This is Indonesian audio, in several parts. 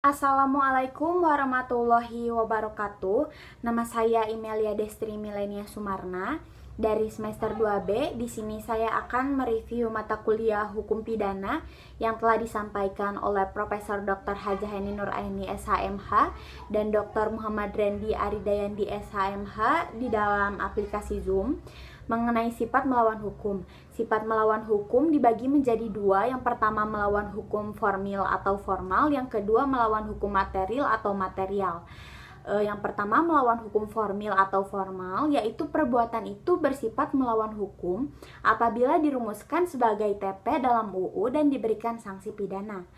Assalamualaikum warahmatullahi wabarakatuh. Nama saya Imelia Destri Milenia Sumarna dari semester 2B. Di sini saya akan mereview mata kuliah Hukum Pidana yang telah disampaikan oleh Profesor Dr. Hajah Heni Nuraini SHMH dan Dr. Muhammad Rendi Aridayandi SHMH di dalam aplikasi Zoom mengenai sifat melawan hukum. Sifat melawan hukum dibagi menjadi dua. Yang pertama melawan hukum formil atau formal, yang kedua melawan hukum material atau material. Yang pertama melawan hukum formil atau formal, yaitu perbuatan itu bersifat melawan hukum apabila dirumuskan sebagai TP dalam UU dan diberikan sanksi pidana.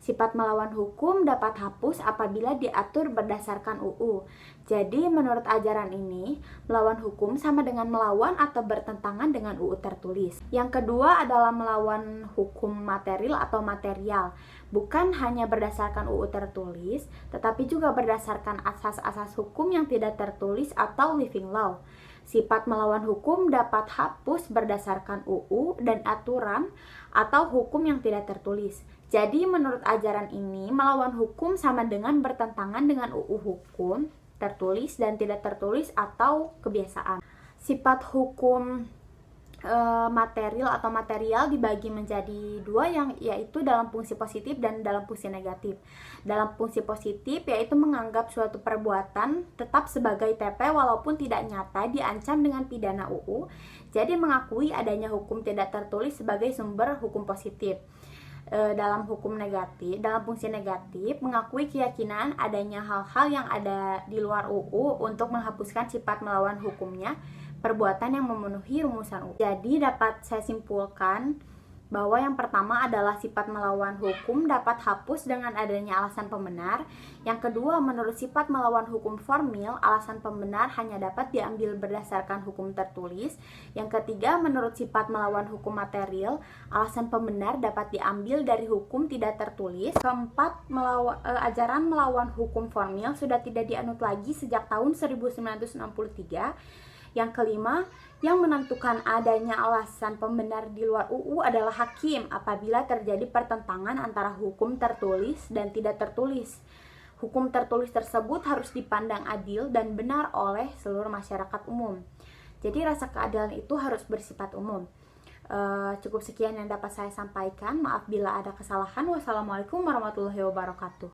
Sifat melawan hukum dapat hapus apabila diatur berdasarkan UU. Jadi menurut ajaran ini, melawan hukum sama dengan melawan atau bertentangan dengan UU tertulis. Yang kedua adalah melawan hukum material atau material. Bukan hanya berdasarkan UU tertulis, tetapi juga berdasarkan asas-asas hukum yang tidak tertulis atau living law. Sifat melawan hukum dapat hapus berdasarkan UU dan aturan atau hukum yang tidak tertulis. Jadi menurut ajaran ini, melawan hukum sama dengan bertentangan dengan UU hukum tertulis dan tidak tertulis atau kebiasaan. Sifat hukum material atau material dibagi menjadi dua, yaitu dalam fungsi positif dan dalam fungsi negatif. Dalam fungsi positif yaitu menganggap suatu perbuatan tetap sebagai TP walaupun tidak nyata diancam dengan pidana UU. Jadi mengakui adanya hukum tidak tertulis sebagai sumber hukum positif. Dalam hukum negatif, dalam fungsi negatif, mengakui keyakinan adanya hal-hal yang ada di luar UU untuk menghapuskan sifat melawan hukumnya perbuatan yang memenuhi rumusan UU. Jadi dapat saya simpulkan bahwa yang pertama adalah sifat melawan hukum dapat hapus dengan adanya alasan pembenar. Yang kedua, menurut sifat melawan hukum formil, alasan pembenar hanya dapat diambil berdasarkan hukum tertulis. Yang ketiga, menurut sifat melawan hukum material, alasan pembenar dapat diambil dari hukum tidak tertulis. Keempat, ajaran melawan hukum formil sudah tidak dianut lagi sejak tahun 1963. Yang kelima, yang menentukan adanya alasan pembenar di luar UU adalah hakim apabila terjadi pertentangan antara hukum tertulis dan tidak tertulis. Hukum tertulis tersebut harus dipandang adil dan benar oleh seluruh masyarakat umum. Jadi rasa keadilan itu harus bersifat umum. Cukup sekian yang dapat saya sampaikan. Maaf bila ada kesalahan. Wassalamualaikum warahmatullahi wabarakatuh.